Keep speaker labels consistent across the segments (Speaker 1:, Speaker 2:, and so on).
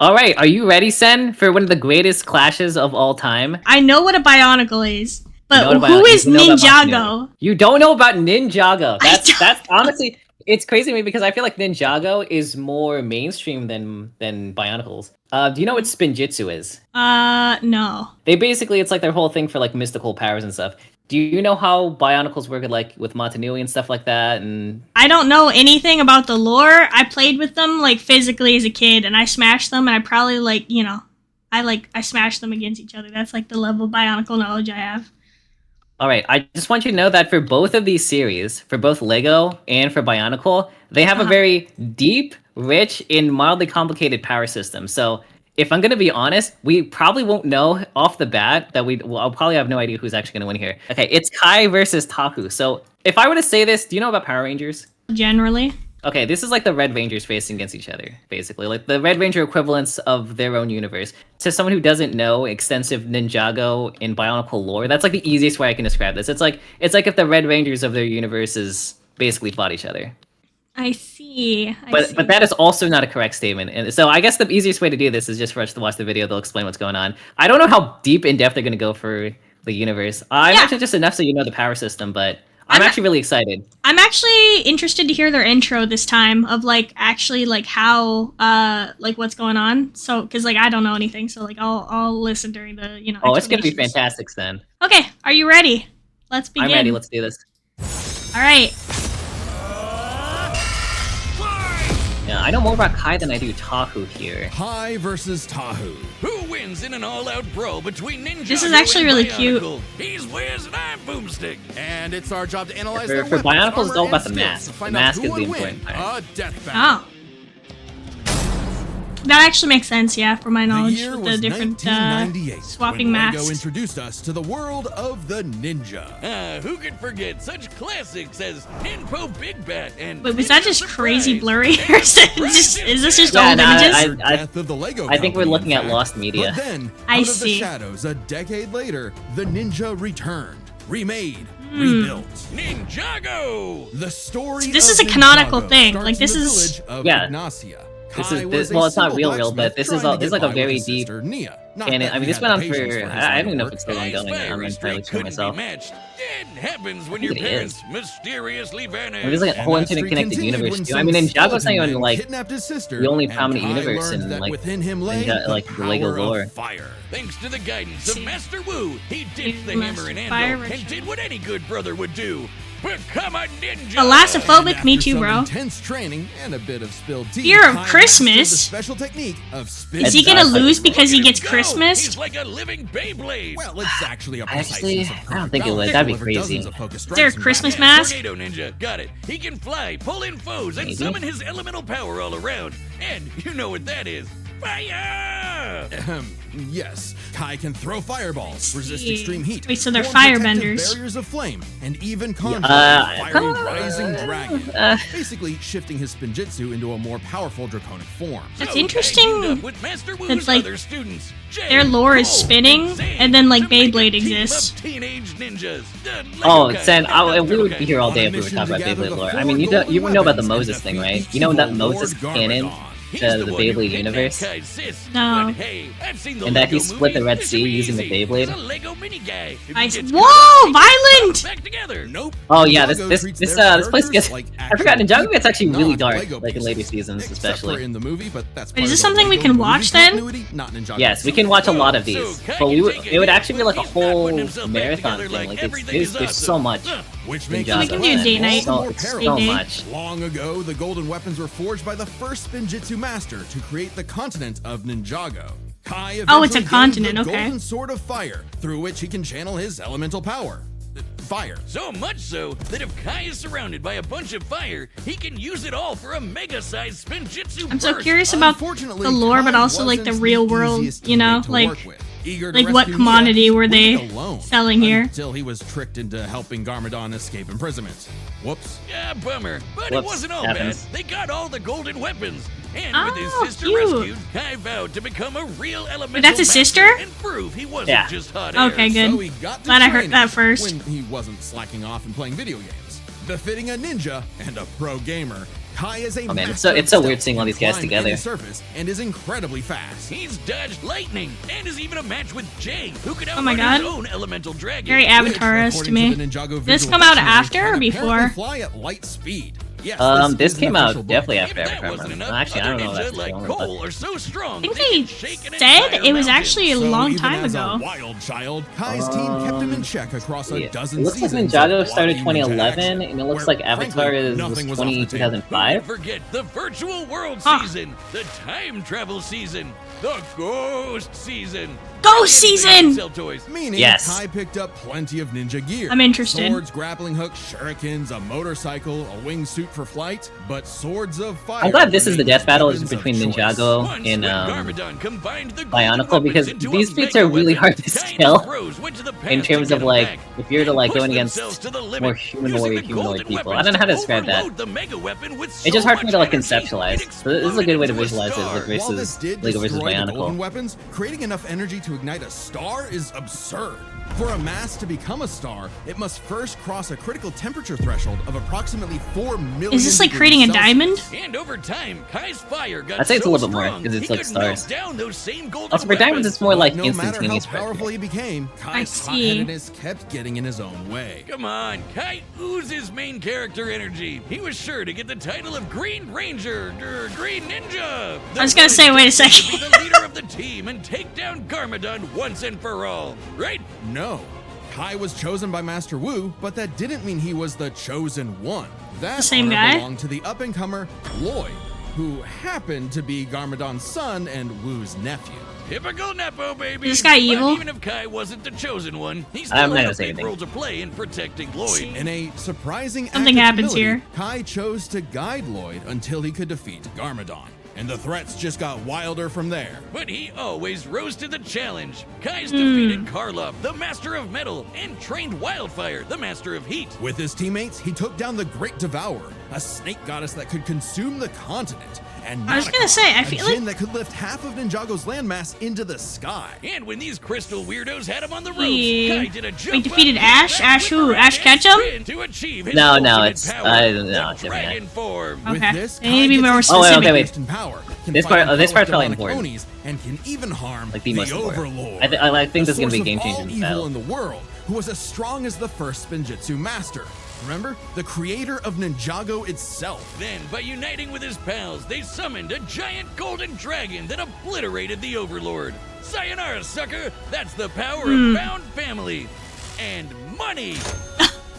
Speaker 1: All right, are you ready, Sen, for one of the greatest clashes of all time?
Speaker 2: I know what a bionicle is,
Speaker 1: You
Speaker 2: but
Speaker 1: know about-
Speaker 2: who is
Speaker 1: you know about
Speaker 2: Ninjago?
Speaker 1: You don't know about Ninjago.
Speaker 2: don't
Speaker 1: That's honestly, it's crazy to me because I feel like Ninjago is more mainstream than Bionicles. Do you know what Spinjitzu is?
Speaker 2: No.
Speaker 1: It's like their whole thing for like mystical powers and stuff. Do you know how Bionicles work like with Matanui and stuff like that? And
Speaker 2: I don't know anything about the lore. I played with them like physically as a kid, and I smashed them, and I probably I smashed them against each other. That's like the level of bionicle knowledge I have.
Speaker 1: all right, I just want you to know that for both of these series, for both Lego and for Bionicle, they have a very deep, rich, and mildly complicated power system. So if I'm gonna be honest, we probably won't know off the bat that I'll probably have no idea who's actually gonna win here. Okay, it's Kai versus Tahu. So if I were to say this, do you know about Power Rangers?
Speaker 2: Generally.
Speaker 1: Okay, this is like the Red Rangers facing against each other, basically. Like the Red Ranger equivalents of their own universe. To someone who doesn't know extensive Ninjago and Bionicle lore, that's like the easiest way I can describe this. It's like if the Red Rangers of their universes basically fought each other.
Speaker 2: I see.
Speaker 1: But that is also not a correct statement. And so I guess the easiest way to do this is just for us to watch the video. They'll explain what's going on. I don't know how deep in depth they're going to go for the universe. I imagine just enough so you know the power system, but I'm actually really excited.
Speaker 2: I'm actually interested to hear their intro this time of like actually like how like what's going on. So because like I don't know anything, so like I'll listen during the
Speaker 1: Oh, it's gonna be fantastic, then.
Speaker 2: Okay, are you ready? Let's begin.
Speaker 1: I'm ready. Let's do this.
Speaker 2: All right.
Speaker 1: Yeah, I know more about Kai than I do Tahu here.
Speaker 3: Kai versus Tahu.
Speaker 4: Who wins in an all-out brawl between Ninjago
Speaker 2: This is actually really cute.
Speaker 4: He's Wiz and I'm Boomstick.
Speaker 3: And it's our job to analyze
Speaker 1: For
Speaker 3: their weapons,
Speaker 1: Bionicles, it's all
Speaker 3: armor,
Speaker 1: about
Speaker 3: and
Speaker 1: the
Speaker 3: skills
Speaker 1: mask.
Speaker 3: to
Speaker 1: The
Speaker 3: find out
Speaker 1: mask
Speaker 3: who
Speaker 1: is the
Speaker 3: would win
Speaker 1: important part.
Speaker 3: a death battle.
Speaker 2: Oh. That actually makes sense, yeah, for my
Speaker 3: The
Speaker 2: knowledge
Speaker 3: year
Speaker 2: with the
Speaker 3: was
Speaker 2: different
Speaker 3: 1998,
Speaker 2: swapping
Speaker 3: when Lego
Speaker 2: masks.
Speaker 3: introduced us to the world of the ninja.
Speaker 4: Who could forget such classics as Ninpo Big Bat and
Speaker 2: Wait, was that
Speaker 4: Ninja
Speaker 2: just
Speaker 4: Surprise?
Speaker 2: crazy blurry? Or is this just
Speaker 1: Yeah,
Speaker 2: old
Speaker 1: no,
Speaker 2: images?
Speaker 3: Death of the Lego
Speaker 1: I think we're
Speaker 3: Company,
Speaker 1: looking
Speaker 3: in
Speaker 1: at
Speaker 3: fact.
Speaker 1: lost media.
Speaker 3: But then,
Speaker 2: I
Speaker 3: out of the
Speaker 2: see.
Speaker 3: shadows, a decade later, the ninja returned, remade, rebuilt.
Speaker 4: Ninjago!
Speaker 3: The story.
Speaker 2: This
Speaker 3: of
Speaker 2: is a canonical
Speaker 3: Ninjago
Speaker 2: thing.
Speaker 3: starts
Speaker 2: Like,
Speaker 3: in
Speaker 2: this
Speaker 3: the
Speaker 2: is-
Speaker 3: village of
Speaker 1: Yeah.
Speaker 3: Ignacia.
Speaker 1: This
Speaker 3: Kai
Speaker 1: is
Speaker 3: was a
Speaker 1: well, it's not
Speaker 3: simple
Speaker 1: real, but
Speaker 3: blacksmith
Speaker 1: this is
Speaker 3: trying to
Speaker 1: this is
Speaker 3: get
Speaker 1: like a
Speaker 3: by with
Speaker 1: very
Speaker 3: his
Speaker 1: deep.
Speaker 3: sister, Nia. Not
Speaker 1: And
Speaker 3: that
Speaker 1: I mean,
Speaker 3: he
Speaker 1: this
Speaker 3: had
Speaker 1: went on
Speaker 3: the
Speaker 1: for
Speaker 3: patience his
Speaker 1: I don't even know if
Speaker 3: work.
Speaker 1: it's still
Speaker 4: Kai's
Speaker 1: ongoing. I'm
Speaker 4: fiery
Speaker 1: entirely
Speaker 4: streak
Speaker 1: sure
Speaker 4: couldn't
Speaker 1: myself.
Speaker 4: be matched. It happens when
Speaker 1: I
Speaker 4: your
Speaker 1: think it
Speaker 4: parents
Speaker 1: is.
Speaker 4: mysteriously vanish.
Speaker 1: There's like a whole
Speaker 3: And that streak
Speaker 1: interconnected
Speaker 3: continued
Speaker 1: universe
Speaker 3: when
Speaker 1: too. I mean,
Speaker 3: some
Speaker 1: Ninjago's not
Speaker 3: skeleton
Speaker 1: even
Speaker 3: men
Speaker 1: like
Speaker 3: kidnapped his sister,
Speaker 1: the only
Speaker 3: and
Speaker 1: prominent
Speaker 3: Kai
Speaker 1: universe
Speaker 3: learned
Speaker 1: in
Speaker 3: that
Speaker 1: like
Speaker 3: within him lay
Speaker 1: Ninja,
Speaker 3: the
Speaker 1: like the Lego
Speaker 3: power
Speaker 1: lore.
Speaker 3: of fire.
Speaker 4: Thanks to the guidance of Master Wu, he ditched the
Speaker 2: Master
Speaker 4: hammer and
Speaker 2: Fire
Speaker 4: anvil and did what any good brother would do. Become a ninja!
Speaker 2: Thalassophobic, me
Speaker 3: After
Speaker 2: too,
Speaker 3: some
Speaker 2: bro.
Speaker 3: intense training and a bit of spilled tea,
Speaker 2: Fear of
Speaker 3: Kai
Speaker 2: Christmas?
Speaker 3: mastered the special technique of spin.
Speaker 2: Is he gonna
Speaker 1: That's-
Speaker 2: lose because he
Speaker 4: Look at
Speaker 2: gets
Speaker 4: him go!
Speaker 2: Christmas?
Speaker 4: He's like a living Beyblade.
Speaker 3: Well, it's actually a
Speaker 1: Actually,
Speaker 3: precise
Speaker 1: I don't think it would. That'd be crazy.
Speaker 2: Is there a Christmas mask?
Speaker 4: Tornado Ninja, got it. He can fly, pull in foes, and
Speaker 1: Maybe.
Speaker 4: summon his elemental power all around. And you know what that is. Fire!
Speaker 3: Yes, Kai can throw fireballs, resist
Speaker 2: see.
Speaker 3: extreme heat.
Speaker 2: Wait, so they're
Speaker 3: form protective
Speaker 2: firebenders.
Speaker 3: Barriers of flame, and even conjure
Speaker 1: uh,
Speaker 3: a fiery rising dragon. Basically, shifting his Spinjitzu into a more powerful draconic form.
Speaker 2: It's
Speaker 4: So Kai
Speaker 2: interesting
Speaker 4: teamed up with Master Wu's
Speaker 2: like,
Speaker 4: other students, Jay,
Speaker 2: their lore is
Speaker 4: Cole,
Speaker 2: spinning,
Speaker 4: Zane,
Speaker 2: and then, like,
Speaker 4: to make a
Speaker 2: Beyblade
Speaker 4: team of
Speaker 2: exists.
Speaker 4: Teenage ninjas. The Lego
Speaker 1: Oh,
Speaker 4: kind,
Speaker 1: Sen,
Speaker 4: not
Speaker 1: we
Speaker 4: the
Speaker 1: would
Speaker 4: kind.
Speaker 1: be here all day if we were
Speaker 3: mission
Speaker 1: talking about
Speaker 3: to gather
Speaker 1: Beyblade
Speaker 3: the
Speaker 1: lore.
Speaker 3: four
Speaker 1: I mean, you
Speaker 3: golden
Speaker 1: know about the
Speaker 3: weapons
Speaker 1: Moses
Speaker 3: and
Speaker 1: thing,
Speaker 3: defeat
Speaker 1: right? You know that
Speaker 3: evil
Speaker 1: Moses
Speaker 3: Lord
Speaker 1: canon
Speaker 3: Garmadon.
Speaker 4: He's
Speaker 1: to the
Speaker 4: one who
Speaker 1: Beyblade
Speaker 4: kidnapped
Speaker 1: universe?
Speaker 4: Kai's sis.
Speaker 2: No.
Speaker 4: But hey, I've seen the
Speaker 1: And that he
Speaker 4: Lego
Speaker 1: split the
Speaker 4: movie.
Speaker 1: Red
Speaker 4: This
Speaker 1: Sea
Speaker 4: should be
Speaker 1: using the
Speaker 4: easy.
Speaker 1: Beyblade?
Speaker 4: He's a Lego mini guy. If he
Speaker 2: I-
Speaker 4: gets cut
Speaker 2: Whoa,
Speaker 4: up, he
Speaker 2: violent!
Speaker 4: gets back together.
Speaker 3: Nope.
Speaker 1: Oh yeah,
Speaker 3: Ninjago
Speaker 1: this
Speaker 3: treats
Speaker 1: this
Speaker 3: their
Speaker 1: this place gets.
Speaker 3: characters like
Speaker 1: I forgot
Speaker 3: actual
Speaker 1: Ninjago gets actually
Speaker 3: people,
Speaker 1: really
Speaker 3: not
Speaker 1: dark,
Speaker 3: Lego
Speaker 1: like in later
Speaker 3: pieces.
Speaker 1: seasons,
Speaker 3: Except
Speaker 1: especially.
Speaker 3: for in the movie, but that's
Speaker 2: Wait, is
Speaker 3: part
Speaker 2: this
Speaker 3: of the
Speaker 2: something we
Speaker 3: Lego
Speaker 2: can
Speaker 3: movie
Speaker 2: watch then?
Speaker 3: continuity, not Ninjago
Speaker 1: Yes, we
Speaker 3: itself.
Speaker 1: can watch a lot of
Speaker 4: So,
Speaker 1: these,
Speaker 4: Kai
Speaker 1: but
Speaker 4: can take
Speaker 1: it would actually be like a
Speaker 4: He's not putting
Speaker 1: whole
Speaker 4: himself back
Speaker 1: marathon
Speaker 4: together
Speaker 1: thing.
Speaker 4: like
Speaker 1: Like
Speaker 4: everything is
Speaker 1: there's
Speaker 4: awesome.
Speaker 1: so much.
Speaker 3: Which
Speaker 1: Ninjago.
Speaker 3: makes
Speaker 1: We
Speaker 3: this
Speaker 1: can
Speaker 2: do a
Speaker 3: plan
Speaker 2: date
Speaker 3: all
Speaker 2: night.
Speaker 3: the more
Speaker 1: It's
Speaker 3: perilous.
Speaker 1: so
Speaker 2: Date day.
Speaker 1: much.
Speaker 3: Long ago, the golden weapons were forged by the first Spinjitzu master to create the continent of Ninjago. Kai
Speaker 2: Oh, it's a
Speaker 3: eventually gained
Speaker 2: continent,
Speaker 3: the
Speaker 2: okay.
Speaker 3: golden sword of fire, through which he can channel his elemental power. Fire.
Speaker 4: So much so that if Kai is surrounded by a bunch of fire, he can use it all for a mega-sized Spinjitzu
Speaker 2: I'm so
Speaker 4: burst.
Speaker 2: curious about
Speaker 3: Unfortunately,
Speaker 2: the lore, but
Speaker 3: Kai
Speaker 2: also like the
Speaker 3: wasn't
Speaker 2: real world,
Speaker 3: easiest
Speaker 2: you know,
Speaker 3: teammate to
Speaker 2: like
Speaker 3: work with. Eager to
Speaker 2: like what
Speaker 3: rescue
Speaker 2: commodity
Speaker 3: Nia,
Speaker 2: were they
Speaker 3: waited alone
Speaker 2: selling here?
Speaker 3: until he was tricked into helping Garmadon escape imprisonment. Whoops.
Speaker 4: Yeah, bummer. But it
Speaker 1: Whoops,
Speaker 4: wasn't all
Speaker 1: happens.
Speaker 4: bad. They got all the golden weapons. And with his
Speaker 2: Oh,
Speaker 4: sister
Speaker 2: cute.
Speaker 4: rescued, Kai vowed to become a real elemental
Speaker 2: that's his
Speaker 4: master
Speaker 2: sister?
Speaker 4: and prove he wasn't
Speaker 1: Yeah.
Speaker 4: just hot air.
Speaker 2: Okay, good.
Speaker 3: So he got to
Speaker 2: Glad I heard
Speaker 3: training
Speaker 2: that first.
Speaker 3: when he wasn't slacking off and playing video games. Befitting a ninja and a pro gamer, Kai is a
Speaker 1: Oh man,
Speaker 3: master
Speaker 1: it's so
Speaker 3: of
Speaker 1: weird
Speaker 3: stealth,
Speaker 1: seeing all
Speaker 3: can
Speaker 1: these guys
Speaker 3: climb
Speaker 1: together.
Speaker 3: any surface and is incredibly fast.
Speaker 4: He's dodged lightning and is even a match with Jay, who could
Speaker 2: Oh my
Speaker 4: outrun his
Speaker 2: God.
Speaker 4: own elemental dragon.
Speaker 2: Very Avatar-esque to me.
Speaker 3: According to the Ninjago
Speaker 2: Did this
Speaker 3: visual
Speaker 2: come out
Speaker 3: dictionary,
Speaker 2: after or
Speaker 3: can
Speaker 2: before?
Speaker 3: apparently fly at light speed. Yes,
Speaker 1: This
Speaker 3: is an
Speaker 1: came out
Speaker 3: official book.
Speaker 1: definitely
Speaker 4: If
Speaker 1: after
Speaker 4: that
Speaker 1: Avatar.
Speaker 4: wasn't enough,
Speaker 1: Actually, I don't know.
Speaker 4: other
Speaker 1: That's
Speaker 4: ninjas like
Speaker 1: the only
Speaker 4: Cole
Speaker 1: book.
Speaker 4: are so strong.
Speaker 2: I think
Speaker 4: they can
Speaker 2: they
Speaker 4: shake an
Speaker 2: said
Speaker 4: entire
Speaker 2: it was
Speaker 4: mountain.
Speaker 2: actually a
Speaker 3: So
Speaker 2: long
Speaker 3: even
Speaker 2: time
Speaker 3: as
Speaker 2: ago.
Speaker 3: a wild child, Kai's team kept him in check across a
Speaker 1: Yeah.
Speaker 3: dozen
Speaker 1: It looks like
Speaker 3: seasons.
Speaker 1: Ninjago
Speaker 3: of
Speaker 1: started
Speaker 3: blocking ninja
Speaker 1: 2011,
Speaker 3: action,
Speaker 1: and it looks
Speaker 3: where,
Speaker 1: like Avatar
Speaker 3: frankly,
Speaker 1: was
Speaker 3: nothing was off the table.
Speaker 1: 2005.
Speaker 4: Forget the virtual world
Speaker 2: Huh.
Speaker 4: season, the time travel season, the ghost season.
Speaker 2: Ghost season!
Speaker 4: Sell toys.
Speaker 3: Meaning,
Speaker 1: Yes.
Speaker 3: Kai picked up plenty of ninja gear.
Speaker 2: I'm interested.
Speaker 3: Swords, grappling hooks, shurikens, a motorcycle, a wingsuit for flight, but swords of fire.
Speaker 1: I'm glad this is the
Speaker 3: remain
Speaker 1: death battle is
Speaker 3: weapons of
Speaker 1: between
Speaker 3: choice.
Speaker 1: Ninjago
Speaker 4: Once
Speaker 1: and
Speaker 4: when Garmadon combined the golden
Speaker 1: Bionicle,
Speaker 4: weapons
Speaker 1: because
Speaker 4: into
Speaker 1: these
Speaker 4: a
Speaker 1: feats
Speaker 4: mega
Speaker 1: are really
Speaker 4: weapon,
Speaker 1: hard to
Speaker 4: Kai and
Speaker 1: kill
Speaker 4: his bros went to the
Speaker 1: in
Speaker 4: past
Speaker 1: terms
Speaker 4: to
Speaker 1: of
Speaker 4: get 'em
Speaker 1: like
Speaker 4: back
Speaker 1: if you're to
Speaker 4: and
Speaker 1: like
Speaker 4: push
Speaker 1: going against
Speaker 4: themselves to the limit,
Speaker 1: more
Speaker 4: using the
Speaker 1: humanoid
Speaker 4: golden
Speaker 1: people. I don't know how to
Speaker 4: weapons
Speaker 1: describe that.
Speaker 4: overload the mega weapon with
Speaker 1: It's
Speaker 4: so
Speaker 1: just hard for me to like
Speaker 4: much energy,
Speaker 1: conceptualize.
Speaker 4: it
Speaker 1: So this is a good way to
Speaker 4: exploded into a
Speaker 1: visualize it
Speaker 4: star.
Speaker 1: like
Speaker 3: While this
Speaker 1: versus
Speaker 3: did
Speaker 1: Lego versus
Speaker 3: destroy the golden
Speaker 1: Bionicle.
Speaker 3: weapons, creating enough energy to ignite a star is absurd. For a mass to become a star, it must first cross a critical temperature threshold of approximately 4 million.
Speaker 2: Is this like
Speaker 3: degrees
Speaker 2: creating a
Speaker 3: Celsius.
Speaker 2: diamond?
Speaker 4: And over time, Kai's fire got
Speaker 1: I'd say it's a
Speaker 4: so
Speaker 1: little bit more,
Speaker 4: strong,
Speaker 1: 'cause it's
Speaker 4: he
Speaker 1: like
Speaker 4: could melt
Speaker 1: stars.
Speaker 4: down those same golden
Speaker 1: Also for diamonds,
Speaker 4: weapons.
Speaker 1: it's more like
Speaker 3: No matter how
Speaker 1: instantaneous.
Speaker 3: powerful he became, Kai's
Speaker 2: see.
Speaker 3: hot-headedness kept getting in his own way.
Speaker 4: Come on, Kai oozes main character energy. He was sure to get the title of Green Ranger, Green Ninja.
Speaker 2: I was gonna say, wait a second.
Speaker 4: To be the leader of the team and take down Garmadon once and for all, right?
Speaker 3: No. Kai was chosen by Master Wu, but that didn't mean he was the chosen one. That
Speaker 2: The same
Speaker 3: honor
Speaker 2: guy?
Speaker 3: belonged to the up-and-comer Lloyd, who happened to be Garmadon's son and Wu's nephew.
Speaker 4: Typical Nepo, baby.
Speaker 2: Is this guy
Speaker 4: But
Speaker 2: evil?
Speaker 4: even if Kai wasn't the chosen one, he
Speaker 1: I'm
Speaker 4: still
Speaker 1: not
Speaker 4: had
Speaker 1: gonna
Speaker 4: a
Speaker 1: say
Speaker 4: big
Speaker 1: anything.
Speaker 4: role to play in protecting Lloyd.
Speaker 3: In a surprising
Speaker 2: Something
Speaker 3: act of
Speaker 2: happens
Speaker 3: humility,
Speaker 2: here.
Speaker 3: Kai chose to guide Lloyd until he could defeat Garmadon. And the threats just got wilder from there.
Speaker 4: But he always rose to the challenge. Kai's defeated Karloff, the Master of Metal, and trained Wildfire, the Master of Heat.
Speaker 3: With his teammates, he took down the Great Devourer, a snake goddess that could consume the continent, and
Speaker 2: I was gonna
Speaker 3: Nanakon,
Speaker 2: say, I
Speaker 3: a
Speaker 2: feel
Speaker 3: djinn
Speaker 2: like-
Speaker 3: that could lift half of Ninjago's landmass into the sky.
Speaker 4: And when these crystal weirdos had him on the ropes,
Speaker 2: Yeah.
Speaker 4: Kai did a jump
Speaker 2: Wait, defeated
Speaker 4: up,
Speaker 2: Ash?
Speaker 4: back
Speaker 2: Ash who?
Speaker 4: with
Speaker 2: Ash
Speaker 4: a
Speaker 2: Ketchum?
Speaker 4: spin to achieve his
Speaker 1: No,
Speaker 4: ultimate
Speaker 1: it's-
Speaker 4: power,
Speaker 1: no,
Speaker 4: the
Speaker 1: it's different.
Speaker 4: dragon form.
Speaker 3: With
Speaker 2: Okay.
Speaker 3: this,
Speaker 2: They need to be
Speaker 3: Kai
Speaker 2: more
Speaker 3: gets
Speaker 1: Oh, wait,
Speaker 2: specific.
Speaker 1: okay, wait.
Speaker 3: boost in power, can
Speaker 1: This
Speaker 3: fight
Speaker 1: part-
Speaker 3: and
Speaker 1: this
Speaker 3: throw
Speaker 1: part's
Speaker 3: at
Speaker 1: probably
Speaker 3: demonic
Speaker 1: important.
Speaker 3: Onies, and can even harm
Speaker 1: Like the
Speaker 3: the
Speaker 1: most important.
Speaker 3: Overlord.
Speaker 1: I think this is gonna be a
Speaker 3: The
Speaker 1: game
Speaker 3: source
Speaker 1: changer
Speaker 3: of
Speaker 1: in the
Speaker 3: all evil
Speaker 1: battle.
Speaker 3: in the world, who was as strong as the first Spinjitzu master. Remember, the creator of Ninjago itself.
Speaker 4: Then, by uniting with his pals, they summoned a giant golden dragon that obliterated the Overlord. Sayonara, sucker! That's the power of found family. And money!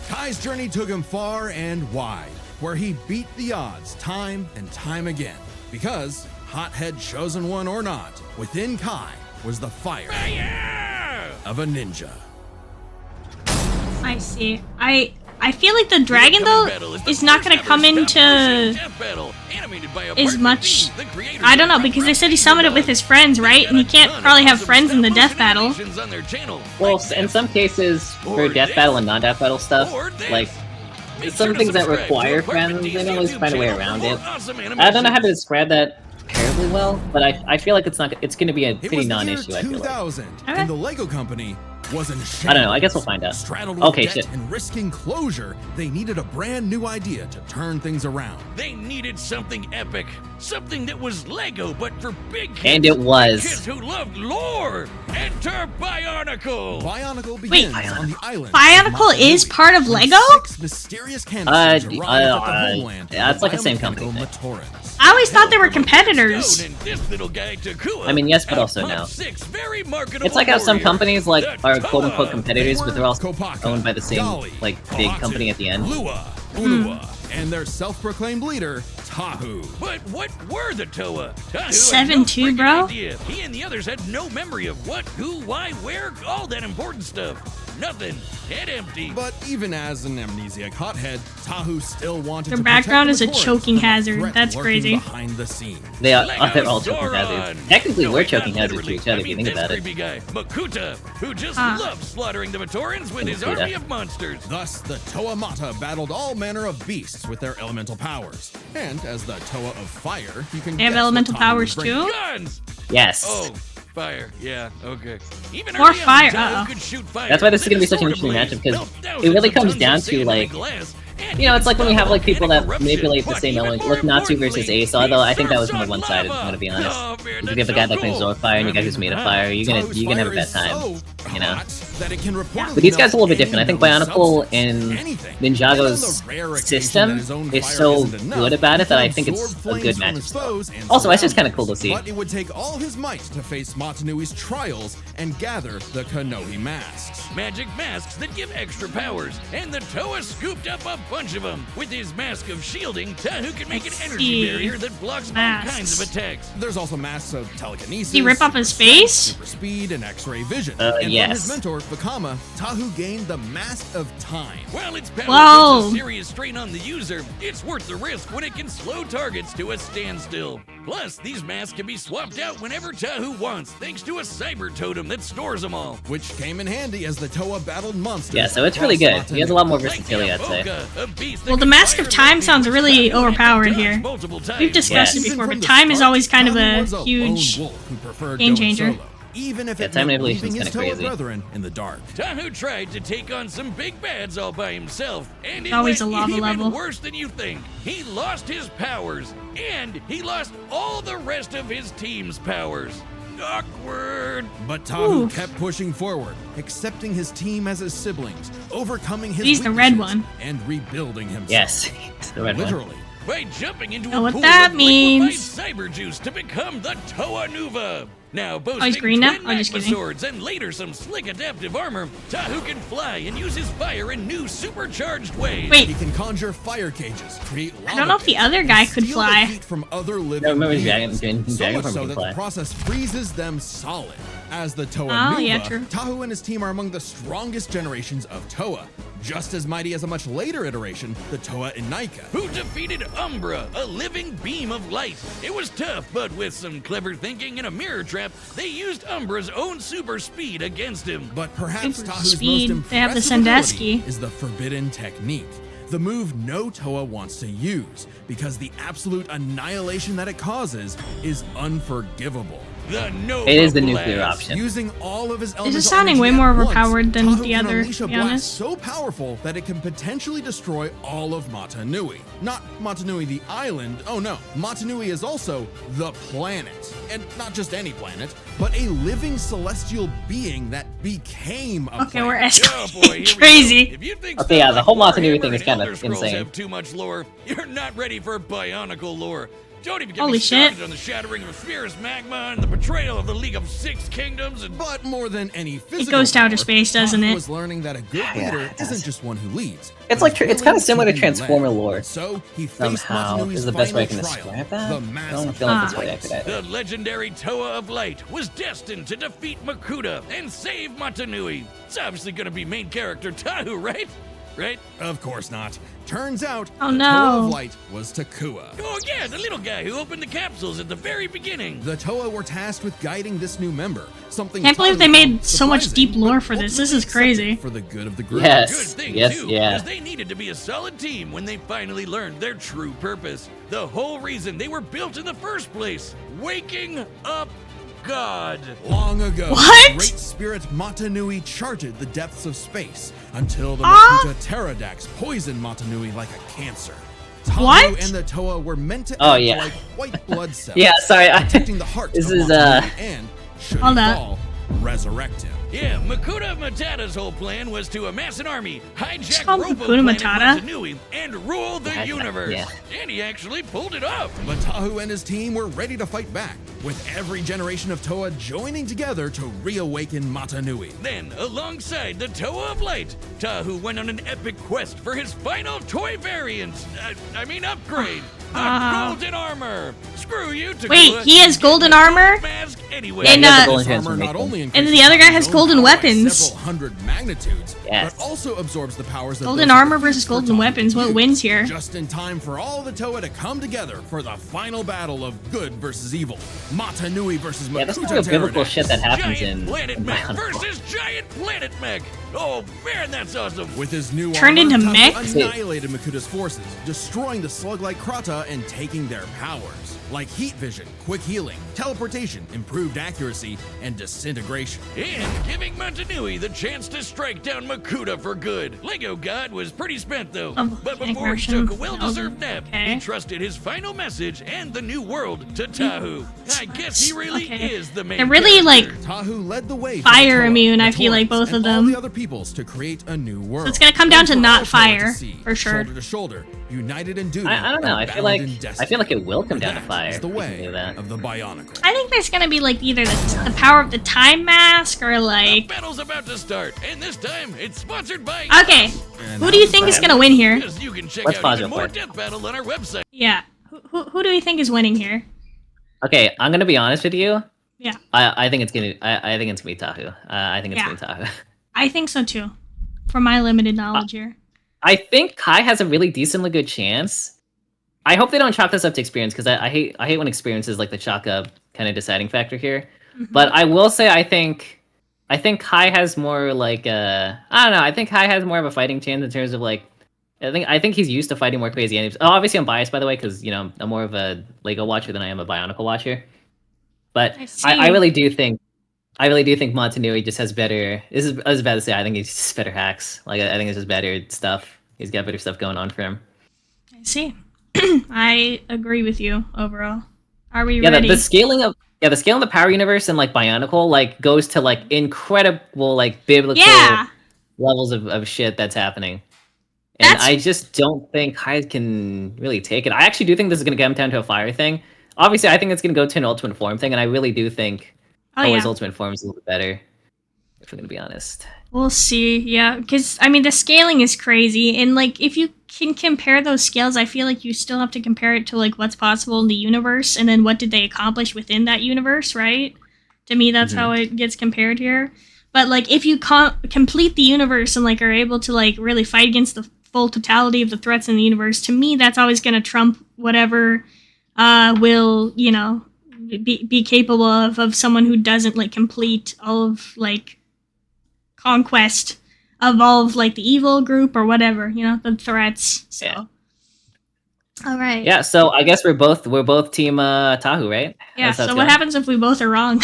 Speaker 3: Kai's journey took him far and wide, where he beat the odds time and time again. Because, hothead chosen one or not, within Kai was the fire
Speaker 4: Fire!
Speaker 3: of a ninja.
Speaker 2: I see. I feel like the dragon though is not gonna come into as much. I don't know, because they said he summoned it with his friends, right? And he can't probably have friends in the death battle.
Speaker 1: Well, in some cases, for death battle and non-death battle stuff, like some things that require friends, they can always find a way around it. I don't know how to describe that terribly well, but I feel like it's going to be a
Speaker 3: It
Speaker 1: pretty
Speaker 3: was the year
Speaker 1: non-issue. I feel like.
Speaker 3: 2000,
Speaker 2: Okay.
Speaker 3: and the Lego company was in shame.
Speaker 1: I don't know. I guess we'll find out.
Speaker 3: Straddled with
Speaker 1: Okay,
Speaker 3: debt
Speaker 1: shit.
Speaker 3: and risking closure, they needed a brand new idea to turn things around.
Speaker 4: They needed something epic, something that was Lego but for big kids.
Speaker 1: And it was.
Speaker 4: Kids who loved lore. Enter Bionicle.
Speaker 3: Bionicle begins
Speaker 1: Bionicle.
Speaker 3: on the island.
Speaker 2: Bionicle
Speaker 3: of
Speaker 2: is
Speaker 3: Maui,
Speaker 2: part of
Speaker 3: when
Speaker 2: Lego?
Speaker 3: 6 mysterious canisters arrive at the homeland
Speaker 1: yeah,
Speaker 3: of
Speaker 1: it's like the same company
Speaker 3: biomechanical
Speaker 1: thing.
Speaker 3: Matorans.
Speaker 2: I always thought they were competitors.
Speaker 4: Stone and this little guy, Takua,
Speaker 1: I mean, yes, but
Speaker 4: have
Speaker 1: also
Speaker 4: pumped
Speaker 1: no.
Speaker 4: 6 very marketable
Speaker 1: It's like how some
Speaker 4: warriors.
Speaker 1: companies like
Speaker 4: The
Speaker 1: are quote-unquote
Speaker 4: Tahu,
Speaker 1: competitors, but they're all
Speaker 3: Kopaka,
Speaker 1: owned by the same
Speaker 3: Gali,
Speaker 1: like big
Speaker 3: Kohatu,
Speaker 1: company at the end.
Speaker 3: Lua, Ulua, and their self-proclaimed leader, Tahu.
Speaker 4: But what were the Toa? Tahu had
Speaker 2: 7-2,
Speaker 4: no freaking
Speaker 2: bro?
Speaker 4: idea. He and the others had no memory of what, who, why, where, all that important stuff. Nothing. Head empty.
Speaker 3: But even as an amnesiac hothead, Tahu still wanted
Speaker 2: Their
Speaker 3: to
Speaker 2: background
Speaker 3: protect
Speaker 2: is a
Speaker 3: the Matorans
Speaker 2: choking
Speaker 3: from a
Speaker 2: hazard.
Speaker 3: threat
Speaker 2: That's
Speaker 3: lurking
Speaker 2: crazy.
Speaker 3: Behind the scenes.
Speaker 1: They are
Speaker 4: Lego
Speaker 1: they're all choking
Speaker 4: Zoran.
Speaker 1: hazards. Technically,
Speaker 4: No,
Speaker 1: we're
Speaker 4: wait,
Speaker 1: choking
Speaker 4: not
Speaker 1: hazards to
Speaker 4: literally.
Speaker 1: each other
Speaker 4: I
Speaker 1: if you
Speaker 4: mean
Speaker 1: think
Speaker 4: this
Speaker 1: about it.
Speaker 4: creepy guy, Makuta, who just
Speaker 2: Huh.
Speaker 4: loves slaughtering the Matorans with his
Speaker 1: Makuta.
Speaker 4: army of monsters.
Speaker 3: Thus, the Toa Mata battled all manner of beasts with their elemental powers. And as the Toa of Fire, you can
Speaker 2: They have
Speaker 3: guess what
Speaker 2: elemental
Speaker 3: Tahu
Speaker 2: powers
Speaker 3: was bringing.
Speaker 2: too?
Speaker 4: Guns!
Speaker 1: Yes.
Speaker 4: Oh, fire. Yeah, okay. Even
Speaker 2: More
Speaker 4: early on,
Speaker 2: fire,
Speaker 4: Tahu
Speaker 2: uh-oh.
Speaker 4: could shoot fire
Speaker 1: That's why this is
Speaker 4: with
Speaker 1: gonna be
Speaker 4: a
Speaker 1: such an
Speaker 4: sword
Speaker 1: interesting
Speaker 4: ablaze,
Speaker 1: matchup, because
Speaker 4: melt
Speaker 1: it really
Speaker 4: thousands of
Speaker 1: comes
Speaker 4: tons
Speaker 1: down
Speaker 4: of
Speaker 1: to,
Speaker 4: sand
Speaker 1: like,
Speaker 4: in glass,
Speaker 1: You know, it's like when we have like people that manipulate the same element, like Natsu versus Ace. Although I think that was more one-sided. I'm gonna be honest. If you have a guy that can absorb fire and you guys who's made of fire, you're gonna have a bad time. You know. But these guys are a little bit different. I think Bionicle and Ninjago's system is so good about it that I think it's a good match. Also, it's just kind of cool to see.
Speaker 3: But it would take all his might to face Matanui's trials and gather the Konohi masks.
Speaker 4: Magic masks that give extra powers, and the Toa scooped up a bunch of them. With his mask of shielding, Tahu can make an energy barrier that blocks all kinds of attacks.
Speaker 3: There's also masks of telekinesis.
Speaker 2: Did he rip off his face?
Speaker 3: Super speed and X-ray vision. And
Speaker 1: yes.
Speaker 3: from his mentor, Bakama, Tahu gained the Mask of Time.
Speaker 4: While its power
Speaker 2: Whoa.
Speaker 4: puts a serious strain on the user, it's worth the risk when it can slow targets to a standstill. Plus, these masks can be swapped out whenever Tahu wants, thanks to a cyber totem that stores them all.
Speaker 3: Which came in handy as the Toa battled monsters.
Speaker 1: Yeah, so it's really good. He has a lot more versatility, I'd say.
Speaker 2: Well, the Mask of Time sounds really overpowered here. We've discussed it before, but time is always kind of a huge game changer.
Speaker 3: Even if
Speaker 1: time manipulation is
Speaker 3: leaving his
Speaker 1: kinda
Speaker 3: Toa
Speaker 1: crazy.
Speaker 3: brethren in the dark.
Speaker 4: Tahu tried to take on some big bads all by himself, and it
Speaker 2: Always
Speaker 4: went
Speaker 2: a lava
Speaker 4: even
Speaker 2: level.
Speaker 4: worse than you think. He lost his powers, and he lost all the rest of his team's powers. Awkward.
Speaker 3: But Tahu
Speaker 2: Oof.
Speaker 3: kept pushing forward, accepting his team as his siblings, overcoming his
Speaker 2: He's the red
Speaker 3: weaknesses,
Speaker 2: one.
Speaker 3: and rebuilding himself.
Speaker 1: Yes, it's the red one.
Speaker 3: Literally.
Speaker 4: By jumping into
Speaker 2: Know
Speaker 4: a
Speaker 2: what
Speaker 4: pool
Speaker 2: that
Speaker 4: of
Speaker 2: means.
Speaker 4: liquefied cyber juice to become the Toa Nuva. Now
Speaker 2: he's
Speaker 4: boasting
Speaker 2: green now?
Speaker 4: twin
Speaker 2: Oh, just
Speaker 4: magma
Speaker 2: kidding.
Speaker 4: swords and later some slick adaptive armor, Tahu can fly and use his fire in new supercharged ways.
Speaker 2: Wait,
Speaker 3: He can conjure fire cages, create lava
Speaker 2: I don't know if the
Speaker 3: pits,
Speaker 2: other guy
Speaker 3: and
Speaker 2: could
Speaker 3: steal
Speaker 2: fly.
Speaker 3: the heat from other living
Speaker 1: No, remember
Speaker 3: beings.
Speaker 1: Dragon
Speaker 3: So much
Speaker 1: Form
Speaker 3: so
Speaker 1: can
Speaker 3: that
Speaker 1: fly.
Speaker 3: the process freezes them solid. As the Toa
Speaker 2: Oh,
Speaker 3: Nuva,
Speaker 2: yeah, true.
Speaker 3: Tahu and his team are among the strongest generations of Toa. Just as mighty as a much later iteration, the Toa Inaika.
Speaker 4: Who defeated Umbra, a living beam of light. It was tough, but with some clever thinking and a mirror trap, they used Umbra's own super speed against him.
Speaker 3: But perhaps
Speaker 2: Super
Speaker 3: Tahu's
Speaker 2: speed.
Speaker 3: most
Speaker 2: They have the
Speaker 3: impressive ability
Speaker 2: Sandusky.
Speaker 3: is the Forbidden Technique. The move no Toa wants to use, because the absolute annihilation that it causes is unforgivable.
Speaker 4: The Nova
Speaker 1: It is the
Speaker 4: Blast.
Speaker 1: nuclear option.
Speaker 3: Using all of his
Speaker 2: This
Speaker 3: elemental
Speaker 2: is sounding
Speaker 3: energy
Speaker 2: way
Speaker 3: at
Speaker 2: more
Speaker 3: once,
Speaker 2: overpowered than
Speaker 3: Tahu
Speaker 2: the
Speaker 3: can
Speaker 2: other,
Speaker 3: unleash
Speaker 2: to
Speaker 3: a
Speaker 2: be
Speaker 3: blast
Speaker 2: honest.
Speaker 3: so powerful that it can potentially destroy all of Matanui. Not Matanui the island, oh no. Matanui is also the planet. And not just any planet, but a living celestial being that became a
Speaker 2: Okay, we're
Speaker 3: planet.
Speaker 4: Oh boy, here we
Speaker 2: crazy.
Speaker 4: go. If you think
Speaker 1: Okay, yeah,
Speaker 4: stuff
Speaker 1: the whole
Speaker 4: like
Speaker 1: Matanui
Speaker 4: Warhammer
Speaker 1: thing is
Speaker 4: and
Speaker 1: kinda
Speaker 4: Elder Scrolls
Speaker 1: insane.
Speaker 4: have too much lore, you're not ready for Bionicle lore. Don't even get
Speaker 2: Holy
Speaker 4: me
Speaker 2: shit.
Speaker 4: started on the shattering of Sphere's magma and the betrayal of the League of Six Kingdoms and
Speaker 3: But more than any physical
Speaker 2: goes to outer
Speaker 3: power,
Speaker 2: space, doesn't
Speaker 3: Tahu
Speaker 2: it?
Speaker 3: was learning that a good
Speaker 1: Yeah,
Speaker 3: leader
Speaker 1: it does.
Speaker 3: isn't just one who leads.
Speaker 1: It's
Speaker 3: but
Speaker 1: like
Speaker 3: is
Speaker 1: it's kind
Speaker 3: willing
Speaker 1: of similar to
Speaker 3: be
Speaker 1: Transformer
Speaker 3: led.
Speaker 1: lore.
Speaker 3: So he faced
Speaker 1: Somehow
Speaker 3: Matanui's
Speaker 1: is the best way I can
Speaker 3: final trial,
Speaker 1: describe that.
Speaker 3: the
Speaker 1: I don't
Speaker 3: Mask
Speaker 1: feel like it's
Speaker 3: of
Speaker 1: way I
Speaker 3: Light.
Speaker 1: could either.
Speaker 4: the legendary Toa of Light was destined to defeat Makuta and save Matanui. It's obviously going to be main character Tahu, right? Right?
Speaker 3: Of course not. Turns out,
Speaker 2: Oh,
Speaker 3: the
Speaker 2: no.
Speaker 3: Toa of Light was Takua.
Speaker 4: Oh yeah, the little guy who opened the capsules at the very beginning.
Speaker 3: The Toa were tasked with guiding this new member. Something
Speaker 2: Can't believe
Speaker 3: Tahu
Speaker 2: they made
Speaker 3: found
Speaker 2: so much
Speaker 3: surprising,
Speaker 2: deep lore
Speaker 3: but
Speaker 2: for this. This
Speaker 3: ultimately
Speaker 2: is crazy.
Speaker 3: accepted for the good of the group.
Speaker 1: Yes.
Speaker 4: Good thing
Speaker 1: Yes,
Speaker 4: too,
Speaker 1: yeah.
Speaker 4: because they needed to be a solid team when they finally learned their true purpose. The whole reason they were built in the first place, waking up God.
Speaker 3: Long ago,
Speaker 2: What?
Speaker 3: the great spirit Matanui charted the depths of space until the
Speaker 2: Ah?
Speaker 3: Makuta Pterodax poisoned Matanui like a cancer. Tahu
Speaker 2: What?
Speaker 3: and the Toa were meant to
Speaker 1: Oh,
Speaker 3: act
Speaker 1: yeah.
Speaker 3: like white blood cells.
Speaker 1: Yeah, sorry.
Speaker 3: protecting the heart
Speaker 1: This
Speaker 3: of
Speaker 1: is
Speaker 3: Matanui and, should he
Speaker 2: Hold up.
Speaker 3: fall, resurrect him.
Speaker 4: Yeah, Makuta Matata's whole plan was to amass an army, hijack
Speaker 2: called
Speaker 4: Robo
Speaker 2: Hakuna
Speaker 4: Planet
Speaker 2: Matata?
Speaker 4: Matanui, and rule the
Speaker 1: Yeah,
Speaker 4: universe.
Speaker 1: yeah.
Speaker 4: And he actually pulled it off.
Speaker 3: But Tahu and his team were ready to fight back, with every generation of Toa joining together to reawaken Matanui.
Speaker 4: Then, alongside the Toa of Light, Tahu went on an epic quest for his final toy variant. Upgrade. The golden armor. Screw you, Takua.
Speaker 2: Wait, he has
Speaker 4: Get
Speaker 2: golden
Speaker 4: the
Speaker 2: armor?
Speaker 4: gold mask anyway.
Speaker 2: And,
Speaker 1: he has the
Speaker 2: uh,
Speaker 1: golden
Speaker 3: This armor not
Speaker 1: transformation.
Speaker 3: only
Speaker 2: And the
Speaker 3: increases
Speaker 2: other guy
Speaker 3: his
Speaker 2: has
Speaker 3: own
Speaker 2: golden
Speaker 3: power by
Speaker 2: weapons.
Speaker 3: several hundred magnitudes,
Speaker 1: Yes.
Speaker 3: but also absorbs the powers of
Speaker 2: Golden
Speaker 3: those
Speaker 2: armor
Speaker 3: it
Speaker 2: versus
Speaker 3: defeats for
Speaker 2: golden
Speaker 3: Tahu
Speaker 2: weapons.
Speaker 3: to
Speaker 2: What
Speaker 3: use.
Speaker 2: wins here?
Speaker 3: Just in time for all the Toa to come together for the final battle of good versus evil. Matanui versus
Speaker 1: Yeah, there's
Speaker 3: Makuta
Speaker 1: some real biblical
Speaker 3: Pterodax.
Speaker 1: shit that happens
Speaker 4: Giant
Speaker 1: in
Speaker 4: Planet Mech
Speaker 1: Bionicle.
Speaker 4: versus Giant Planet Mech. Oh man, that's awesome.
Speaker 3: With his new
Speaker 2: Turned
Speaker 3: armor,
Speaker 2: into
Speaker 3: Tahu
Speaker 2: mechs?
Speaker 3: annihilated Makuta's forces, destroying the slug-like Krata and taking their powers. Like heat vision, quick healing, teleportation, improved improved accuracy and disintegration.
Speaker 4: And giving Montanui the chance to strike down Makuta for good. Lego God was pretty spent though, but before he took a well-deserved nap, he trusted his final message and the new world to Tahu. I guess he really is the main
Speaker 2: They're really like
Speaker 3: Tahu led the way
Speaker 2: fire immune, I feel like, both of
Speaker 3: all
Speaker 2: them.
Speaker 3: the other peoples to create a new world.
Speaker 2: So it's gonna come down to
Speaker 3: For
Speaker 2: not
Speaker 3: all
Speaker 2: fire,
Speaker 3: to see,
Speaker 2: for sure.
Speaker 3: Shoulder to shoulder, united in duty.
Speaker 1: I don't know.
Speaker 3: or
Speaker 1: I feel
Speaker 3: bound
Speaker 1: like
Speaker 3: in destiny.
Speaker 1: it will come down to
Speaker 3: That
Speaker 1: fire.
Speaker 3: is the
Speaker 1: if we can
Speaker 3: way
Speaker 1: do that.
Speaker 3: of the bionicle.
Speaker 2: I think there's gonna be like either the power of the time mask or
Speaker 4: The
Speaker 2: like.
Speaker 4: battle's about to start, and this time it's sponsored by.
Speaker 2: Okay, who do you think is gonna win here?
Speaker 4: Because you can check
Speaker 1: Let's
Speaker 4: out
Speaker 1: pause
Speaker 4: even
Speaker 1: real
Speaker 4: more
Speaker 1: quick.
Speaker 4: Death Battle on our website.
Speaker 2: Yeah, who do you think is winning here?
Speaker 1: Okay, I'm gonna be honest with you.
Speaker 2: Yeah,
Speaker 1: I think it's gonna. I think it's gonna be Tahu. I think it's gonna be Tahu.
Speaker 2: I think so too. From my limited knowledge here.
Speaker 1: I think Kai has a really decently good chance. I hope they don't chalk this up to experience because I hate when experience is like the chalk up kind of deciding factor here. But I will say I think Kai has more like I don't know. I think Kai has more of a fighting chance in terms of like I think he's used to fighting more crazy enemies. Oh, obviously I'm biased by the way because you know I'm more of a Lego watcher than I am a Bionicle watcher. But I really do think Montanui just has better. I was about to say I think he's just better hacks. Like I think it's just better stuff. He's got better stuff going on for him.
Speaker 2: I see. I agree with you overall. Are we
Speaker 1: Yeah,
Speaker 2: ready?
Speaker 1: the scaling of the power universe and like Bionicle like goes to like incredible like biblical levels of shit that's happening. And I just don't think Hyde can really take it. I actually do think this is gonna come down to a fire thing. Obviously, I think it's gonna go to an ultimate form thing, and I really do think his ultimate form is a little bit better. If we're gonna be honest.
Speaker 2: We'll see, yeah, because I mean the scaling is crazy, and like if you can compare those scales, I feel like you still have to compare it to like what's possible in the universe, and then what did they accomplish within that universe, right? To me, that's how it gets compared here. But like if you complete the universe and like are able to like really fight against the full totality of the threats in the universe, to me that's always going to trump whatever will be capable of someone who doesn't like complete all of like conquest of all of like the evil group or whatever, the threats. So all right.
Speaker 1: Yeah, so I guess we're both team Tahu, right?
Speaker 2: Yeah, so what happens if we both are wrong?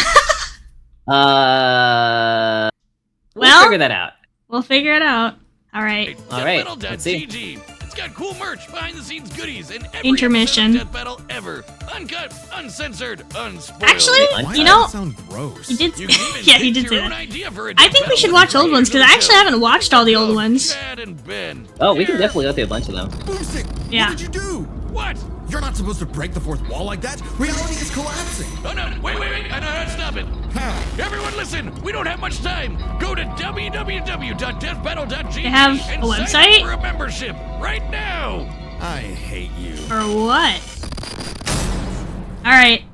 Speaker 1: We'll figure that out.
Speaker 2: We'll figure it out. All right.
Speaker 1: All right. Let's see.
Speaker 4: It's got cool merch, behind-the-scenes goodies, and every
Speaker 2: Intermission.
Speaker 4: Death Battle ever. Uncut, uncensored, unspoiled.
Speaker 2: Actually,
Speaker 3: Why does that sound gross?
Speaker 2: he did.
Speaker 4: You can even
Speaker 2: Yeah, he
Speaker 4: pick
Speaker 2: did
Speaker 4: your
Speaker 2: say
Speaker 4: own
Speaker 2: that.
Speaker 4: idea for a
Speaker 2: I
Speaker 4: Death
Speaker 2: think we
Speaker 4: Battle
Speaker 2: should
Speaker 4: and
Speaker 2: watch old
Speaker 4: create
Speaker 2: ones because
Speaker 4: your
Speaker 2: I actually
Speaker 4: show.
Speaker 2: haven't watched all the old ones.
Speaker 4: Chad and Ben.
Speaker 1: Oh, we can definitely go through a bunch of them.
Speaker 3: Boomstick,
Speaker 2: Yeah.
Speaker 3: what did you do?
Speaker 4: What?
Speaker 3: You're not supposed to break the fourth wall like that. Reality is collapsing.
Speaker 4: Oh no, wait. Stop it.
Speaker 3: How?
Speaker 4: Everyone listen, we don't have much time. Go to www.deathbattle.gg
Speaker 2: They have
Speaker 4: and
Speaker 2: a
Speaker 4: sign
Speaker 2: website?
Speaker 4: up for a membership right now.
Speaker 3: I hate you.
Speaker 2: Or what? All right.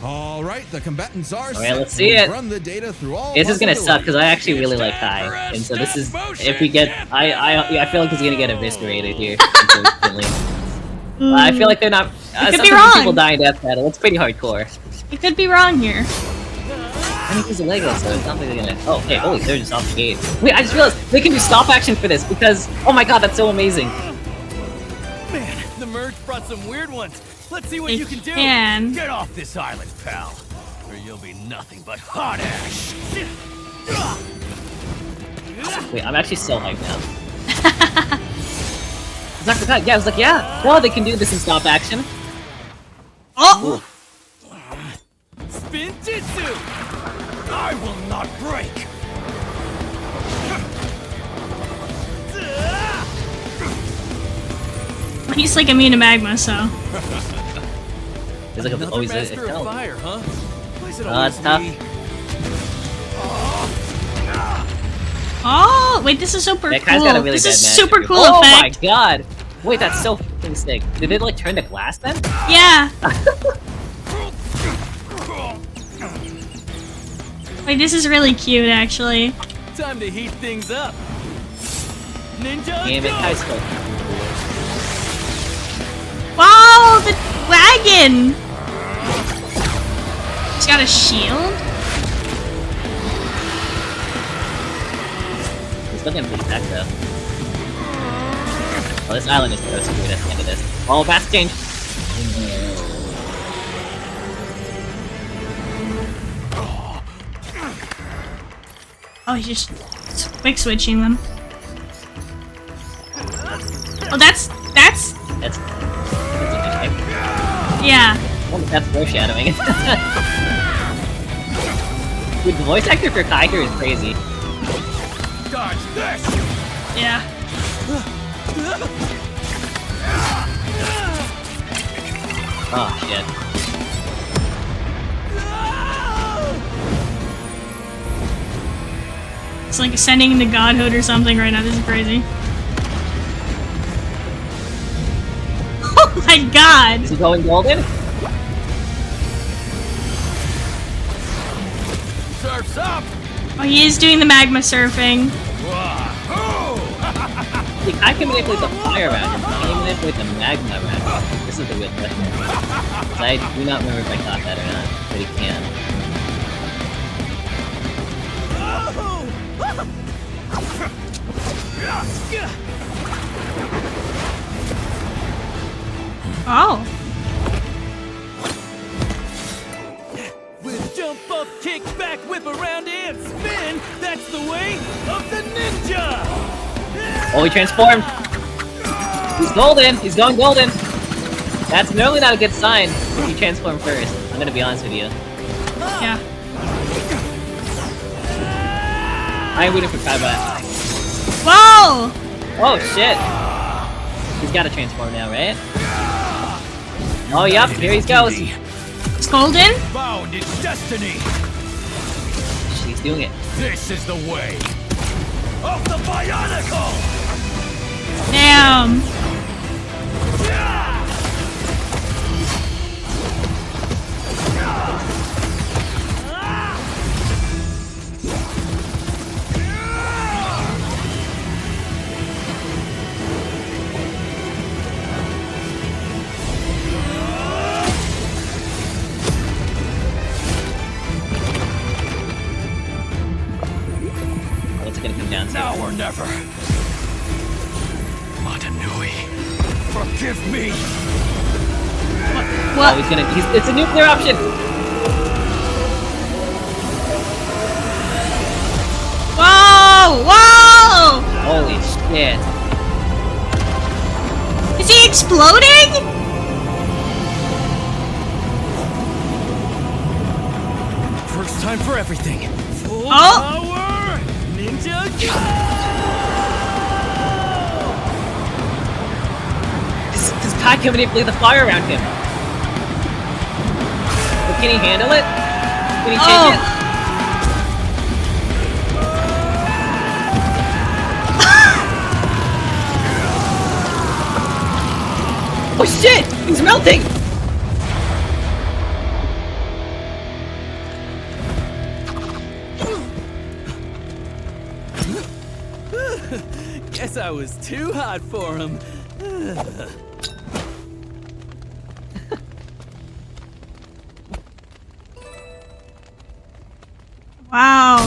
Speaker 3: All right, the combatants are
Speaker 1: right, let's see it.
Speaker 3: Run the data through all
Speaker 1: This is gonna suck because I actually really
Speaker 4: It's
Speaker 1: like
Speaker 4: time for
Speaker 1: Kai,
Speaker 4: a
Speaker 1: and so this is
Speaker 4: stop
Speaker 1: if we get
Speaker 4: motion
Speaker 1: I feel like he's gonna get eviscerated here. Unfortunately, I feel like they're not.
Speaker 2: could be
Speaker 1: sometimes
Speaker 2: wrong.
Speaker 1: People die in Death Battle. It's pretty hardcore.
Speaker 2: We could be wrong here.
Speaker 1: I mean, he's a Lego, so it's not like they're gonna. Oh, hey, holy, they're just off the gate. Wait, I just realized they can do stop action for this because oh my god, that's so amazing.
Speaker 5: Man, the merge brought some weird ones. Let's see what
Speaker 2: They
Speaker 5: you can do.
Speaker 2: can.
Speaker 5: Get off this island, pal, or you'll be nothing but hot ash.
Speaker 1: Wait, I'm actually so hyped now. Dr. Cut, yeah, I was like, yeah, no, they can do this in stop action.
Speaker 2: Oh!
Speaker 5: Spin Jitsu! I will not break!
Speaker 2: He's like immune to magma, so.
Speaker 1: He's like,
Speaker 5: Another
Speaker 1: oh, he's
Speaker 5: master
Speaker 1: a
Speaker 5: of fire, huh? Why is it
Speaker 1: it's
Speaker 5: always
Speaker 1: tough.
Speaker 5: me?
Speaker 2: Oh, wait, this is super
Speaker 1: That
Speaker 2: cool.
Speaker 1: guy's got a really
Speaker 2: This
Speaker 1: bad
Speaker 2: is
Speaker 1: magic
Speaker 2: super
Speaker 1: group.
Speaker 2: cool
Speaker 1: Oh
Speaker 2: effect.
Speaker 1: my god! Wait, that's so fucking sick. Did they like turn the glass then?
Speaker 2: Yeah. Wait, this is really cute, actually.
Speaker 5: Time to heat things up. Ninja
Speaker 1: Damn it,
Speaker 5: go!
Speaker 1: Kai's so
Speaker 2: Wow, the wagon! He's got a shield?
Speaker 1: He's looking pretty back though. Oh, this island is so screwed at the end of this. Oh, fast change!
Speaker 2: Oh, he's just quick switching them. Oh, that's
Speaker 1: That's interesting.
Speaker 2: yeah.
Speaker 1: Well, that's foreshadowing. Dude, the voice actor for Kai here is crazy.
Speaker 5: Dodge this!
Speaker 2: Yeah.
Speaker 1: Oh shit.
Speaker 2: It's like ascending into godhood or something right now. This is crazy. Oh my god!
Speaker 1: Is he going golden?
Speaker 5: Surf's up!
Speaker 2: Oh, he is doing the magma surfing.
Speaker 1: See, I can manipulate the fire around him. I can manipulate the magma around him. This is the real question. 'Cause I do not remember if I thought that or not, but he can.
Speaker 2: Oh.
Speaker 5: With jump up, kick back, whip around, and spin, that's the way of the ninja!
Speaker 1: Oh, he transformed! He's golden! He's going golden! That's normally not a good sign if you transform first. I'm gonna be honest with you.
Speaker 2: Yeah.
Speaker 1: I'm rooting for Kaiba.
Speaker 2: Whoa!
Speaker 1: Oh shit! He's gotta transform now, right? Oh yep, here he goes!
Speaker 2: It's golden?
Speaker 5: Bound in destiny!
Speaker 1: He's doing it.
Speaker 5: This is the way of the bionicle!
Speaker 2: Damn.
Speaker 1: What's it gonna come down to?
Speaker 5: Now or never. Matanui, forgive me!
Speaker 1: Oh,
Speaker 2: What?
Speaker 1: he's gonna. It's a nuclear option!
Speaker 2: Whoa! Whoa!
Speaker 1: Holy shit.
Speaker 2: Is he exploding?
Speaker 5: First time for everything. Full
Speaker 2: Oh.
Speaker 5: power! Ninjago!
Speaker 1: Does Kai can manipulate the fire around him? But can he handle it? Can he change it? Oh shit! He's melting!
Speaker 5: Guess I was too hot for him.
Speaker 2: Wow.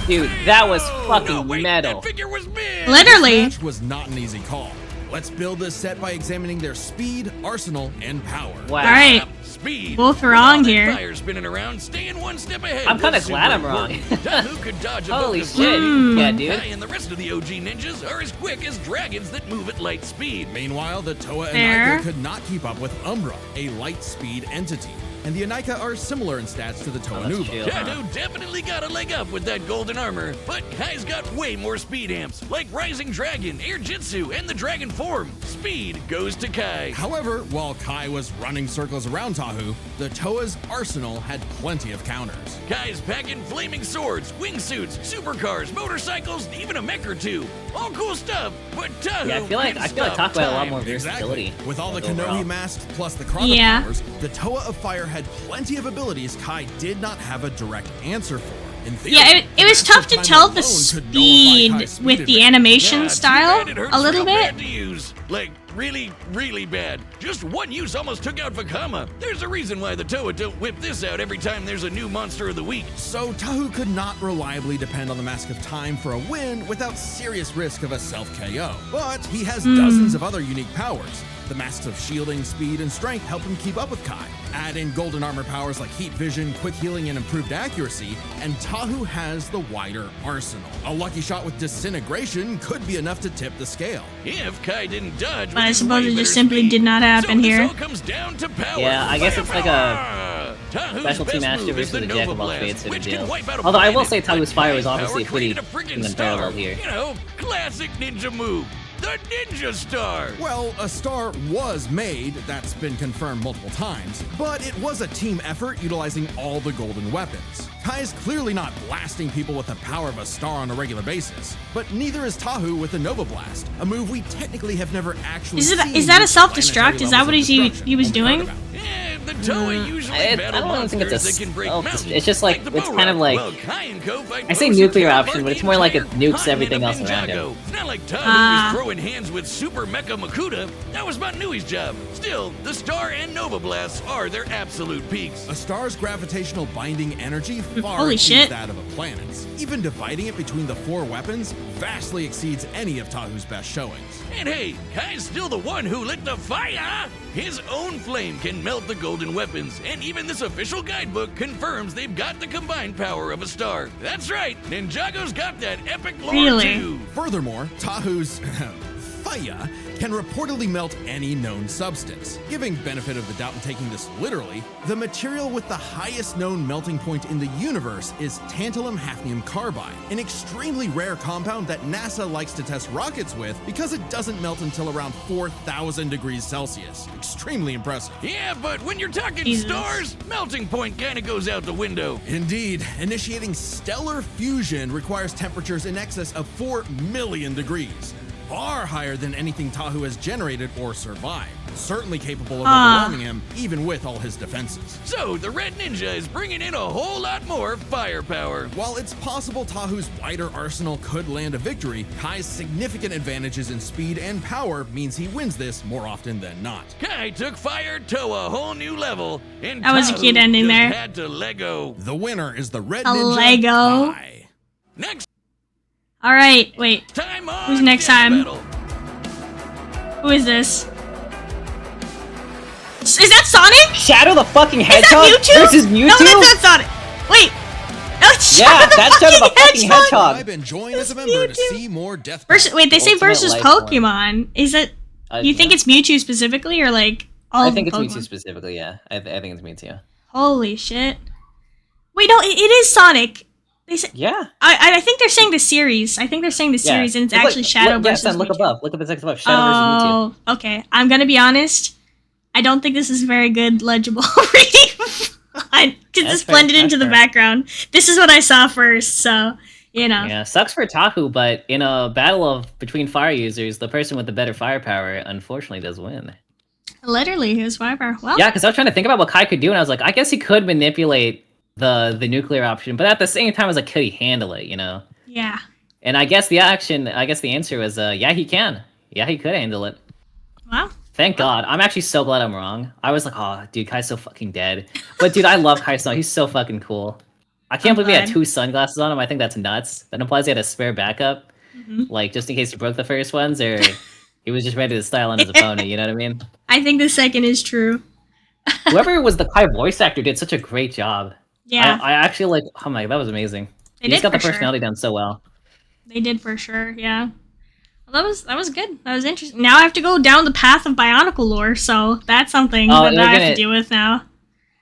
Speaker 1: Dude, that was fucking
Speaker 4: No, wait,
Speaker 1: metal.
Speaker 4: that figure was big!
Speaker 2: Literally.
Speaker 3: This match was not an easy call. Let's build this set by examining their speed, arsenal, and power.
Speaker 1: Wow.
Speaker 2: Alright.
Speaker 4: Speed.
Speaker 2: Both
Speaker 4: With
Speaker 2: wrong
Speaker 4: all that
Speaker 2: here.
Speaker 4: Fire spinning around, staying one step ahead.
Speaker 1: I'm kinda
Speaker 4: was
Speaker 1: glad
Speaker 4: super
Speaker 1: I'm wrong.
Speaker 4: important. Tahu could dodge a
Speaker 1: Holy
Speaker 4: bolt of
Speaker 1: shit.
Speaker 4: speed.
Speaker 1: Yeah, dude.
Speaker 4: Kai and the rest of the OG ninjas are as quick as dragons that move at light speed.
Speaker 3: Meanwhile, the Toa and
Speaker 2: Fair.
Speaker 3: Aika could not keep up with Umbra, a light speed entity. And the Anika are similar in stats to the Toa
Speaker 1: that's
Speaker 3: Nuba.
Speaker 1: chill.
Speaker 4: Tahu definitely got a leg up with that golden armor, but Kai's got way more speed amps, like Rising Dragon, Air Jitsu, and the Dragon Form. Speed goes to Kai.
Speaker 3: However, while Kai was running circles around Tahu, the Toa's arsenal had plenty of counters.
Speaker 4: Kai's packing flaming swords, wingsuits, supercars, motorcycles, even a mech or two. All cool stuff, but Tahu
Speaker 1: Yeah, I feel like
Speaker 4: can't
Speaker 1: Taku had
Speaker 4: stop
Speaker 1: a lot
Speaker 4: time.
Speaker 1: more versatility.
Speaker 3: With all the
Speaker 1: like, overall.
Speaker 3: Kanohi masks plus the Chrono
Speaker 2: Yeah.
Speaker 3: powers, the Toa of Fire had plenty of abilities Kai did not have a direct answer for. In theory,
Speaker 2: Yeah, it was
Speaker 3: the
Speaker 2: tough to
Speaker 3: time
Speaker 2: tell the
Speaker 3: alone could nullify
Speaker 2: speed
Speaker 3: Kai's
Speaker 2: with the
Speaker 3: advantage.
Speaker 2: animation
Speaker 4: Yeah,
Speaker 2: style
Speaker 4: too bad it hurts
Speaker 2: a little
Speaker 4: real
Speaker 2: bit.
Speaker 4: bad to use. Like, really, really bad. Just one use almost took out Vakama. There's a reason why the Toa don't whip this out every time there's a new monster of the week.
Speaker 3: So Tahu could not reliably depend on the Mask of Time for a win without serious risk of a self-KO. But he has dozens of other unique powers. The masks of shielding, speed, and strength help him keep up with Kai. Add in golden armor powers like heat vision, quick healing, and improved accuracy, and Tahu has the wider arsenal. A lucky shot with disintegration could be enough to tip the scale.
Speaker 4: If Kai didn't dodge,
Speaker 2: But I suppose it just simply did not happen here.
Speaker 4: This all comes down to power.
Speaker 1: Yeah, I guess it's like a
Speaker 4: Tahu's
Speaker 1: specialty
Speaker 4: best
Speaker 1: master
Speaker 4: move is
Speaker 1: versus
Speaker 4: the
Speaker 1: a jack
Speaker 4: Nova
Speaker 1: of all
Speaker 4: Blast,
Speaker 1: trades sort of
Speaker 4: which can
Speaker 1: deal.
Speaker 4: wipe out a
Speaker 1: Although I will
Speaker 4: planet,
Speaker 1: say Tahu's
Speaker 4: but
Speaker 1: fire is
Speaker 4: Kai's
Speaker 1: obviously
Speaker 4: power
Speaker 1: pretty
Speaker 4: created a friggin'
Speaker 1: unparalleled
Speaker 4: star.
Speaker 1: here.
Speaker 4: You know, classic ninja move. The Ninja Star!
Speaker 3: Well, a star was made, that's been confirmed multiple times, but it was a team effort utilizing all the golden weapons. Kai is clearly not blasting people with the power of a star on a regular basis, but neither is Tahu with the Nova Blast, a move we technically have never actually seen.
Speaker 2: Is that a
Speaker 3: use
Speaker 2: self-destruct?
Speaker 3: planetary
Speaker 2: Is that what
Speaker 3: levels of
Speaker 2: he
Speaker 3: destruction
Speaker 2: was
Speaker 3: only
Speaker 2: doing?
Speaker 3: heard about.
Speaker 4: Yeah, the Toei usually
Speaker 1: I
Speaker 4: battle
Speaker 1: don't think it's
Speaker 4: monsters
Speaker 1: a
Speaker 4: that can break
Speaker 1: stealth,
Speaker 4: mountains.
Speaker 1: it's just like,
Speaker 4: the
Speaker 1: it's
Speaker 4: Bo
Speaker 1: kind of
Speaker 4: Rock.
Speaker 1: like-
Speaker 4: Well, Kai and Co fight
Speaker 1: I say
Speaker 4: most
Speaker 1: nuclear
Speaker 4: of the
Speaker 1: option, but it's more like it
Speaker 4: entire
Speaker 1: nukes everything
Speaker 4: continent
Speaker 1: else around
Speaker 4: ninjago.
Speaker 1: him.
Speaker 4: It's not like Tahu was throwing hands with Super Mecha Makuta. That was Manui's job. Still, the Star and Nova Blasts are their absolute peaks.
Speaker 3: A star's gravitational binding energy far
Speaker 2: Holy
Speaker 3: exceeds
Speaker 2: shit.
Speaker 3: that of a planet's. Even dividing it between the 4 weapons vastly exceeds any of Tahu's best showings.
Speaker 4: And hey, Kai's still the one who lit the fire! His own flame can melt the golden weapons, and even this official guidebook confirms they've got the combined power of a star. That's right, Ninjago's got that epic lore
Speaker 2: Really?
Speaker 4: too.
Speaker 3: Furthermore, Tahu's fire can reportedly melt any known substance. Giving benefit of the doubt and taking this literally, the material with the highest known melting point in the universe is tantalum hafnium carbide, an extremely rare compound that NASA likes to test rockets with because it doesn't melt until around 4,000 degrees Celsius. Extremely impressive.
Speaker 4: Yeah, but when you're talking
Speaker 2: Jesus.
Speaker 4: stars, melting point kinda goes out the window.
Speaker 3: Indeed, initiating stellar fusion requires temperatures in excess of 4 million degrees. Far higher than anything Tahu has generated or survived. Certainly capable of overwhelming him, even with all his defenses.
Speaker 4: So, the Red Ninja is bringing in a whole lot more firepower.
Speaker 3: While it's possible Tahu's wider arsenal could land a victory, Kai's significant advantages in speed and power means he wins this more often than not.
Speaker 4: Kai took fire to a whole new level, and
Speaker 2: That was a
Speaker 4: Tahu
Speaker 2: cute ending
Speaker 4: just
Speaker 2: there.
Speaker 4: had to Lego.
Speaker 3: The winner is the Red
Speaker 2: A
Speaker 3: Ninja
Speaker 2: Lego.
Speaker 3: Kai.
Speaker 4: Next
Speaker 2: All right, wait.
Speaker 4: time on
Speaker 2: Who's next
Speaker 4: Death
Speaker 2: time?
Speaker 4: Battle.
Speaker 2: Who is this? Is that Sonic?
Speaker 1: Shadow the fucking
Speaker 2: Is that
Speaker 1: Hedgehog
Speaker 2: Mewtwo?
Speaker 1: versus Mewtwo?
Speaker 2: No, that's not Sonic. Wait. No, it's
Speaker 1: Yeah,
Speaker 2: Shadow the
Speaker 1: that's Shadow the fucking Hedgehog.
Speaker 3: I've been joined as a member to
Speaker 2: Mewtwo.
Speaker 3: see more death
Speaker 2: Wait, they say
Speaker 1: Ultimate
Speaker 2: versus
Speaker 1: life form.
Speaker 2: Pokemon. Is it? You think
Speaker 1: yeah.
Speaker 2: it's Mewtwo specifically, or like all?
Speaker 1: I
Speaker 2: of
Speaker 1: think
Speaker 2: the
Speaker 1: it's
Speaker 2: Pokemon?
Speaker 1: Mewtwo specifically, yeah. I think it's Mewtwo.
Speaker 2: Holy shit! Wait, no, it is Sonic. They say.
Speaker 1: Yeah.
Speaker 2: I think they're saying the series. I think they're saying the
Speaker 1: Yeah.
Speaker 2: series, and it's actually Shadow
Speaker 1: look,
Speaker 2: versus
Speaker 1: yes, look
Speaker 2: Mewtwo.
Speaker 1: above. Look at the text above. Shadow versus Mewtwo.
Speaker 2: Oh, okay. I'm gonna be honest. I don't think this is very good legible reading because
Speaker 1: That's
Speaker 2: it's
Speaker 1: fair,
Speaker 2: blended
Speaker 1: that's
Speaker 2: into the
Speaker 1: fair.
Speaker 2: background. This is what I saw first, so you know.
Speaker 1: Yeah, sucks for Tahu, but in a battle of between fire users, the person with the better firepower unfortunately does win.
Speaker 2: Literally, his fiber. Well,
Speaker 1: Yeah, because I was trying to think about what Kai could do, and I was like, I guess he could manipulate the nuclear option, but at the same time, I was like, could he handle it? You know?
Speaker 2: yeah.
Speaker 1: And I guess the answer was, yeah, he can. Yeah, he could handle it.
Speaker 2: Well,
Speaker 1: Thank God. I'm actually so glad I'm wrong. I was like, oh, dude, Kai's so fucking dead. But dude, I love Kai so. He's so fucking cool. I can't believe he had
Speaker 2: glad.
Speaker 1: 2 sunglasses on him. I think that's nuts. That implies he had a spare backup, like just in case he broke the first ones, or he was just ready to style on his opponent. You know what I mean?
Speaker 2: I think the second is true.
Speaker 1: Whoever was the Kai voice actor did such a great job.
Speaker 2: Yeah,
Speaker 1: I actually like. Oh my, that was amazing.
Speaker 2: They
Speaker 1: He's
Speaker 2: did
Speaker 1: got the
Speaker 2: for sure.
Speaker 1: personality down so well.
Speaker 2: they did for sure. Yeah. Well, that was good. That was interesting. Now I have to go down the path of Bionicle lore, so that's something
Speaker 1: Oh,
Speaker 2: that
Speaker 1: we're
Speaker 2: I have
Speaker 1: gonna-
Speaker 2: to deal with now.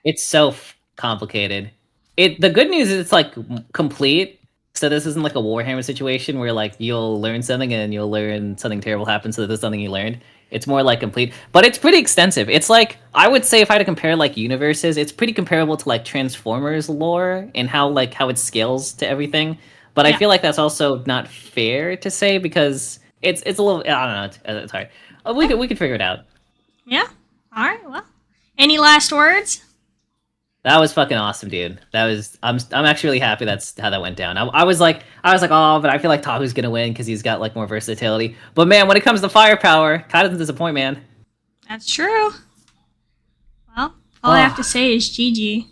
Speaker 1: It's so complicated. The good news is it's like complete. So this isn't like a Warhammer situation where like you'll learn something and you'll learn something terrible happens, so there's something you learned. It's more like complete, but it's pretty extensive. It's like I would say if I had to compare like universes, it's pretty comparable to like Transformers lore and how it scales to everything. But I
Speaker 2: Yeah.
Speaker 1: feel like that's also not fair to say because it's a little, I don't know, it's hard. We could figure it out.
Speaker 2: Yeah. All right. Well, any last words?
Speaker 1: That was fucking awesome, dude. I'm actually really happy that's how that went down. I was like, oh, but I feel like Tahu's gonna win because he's got like more versatility. But man, when it comes to firepower, Kai doesn't disappoint, man.
Speaker 2: That's true. Well, all I have to say is GG.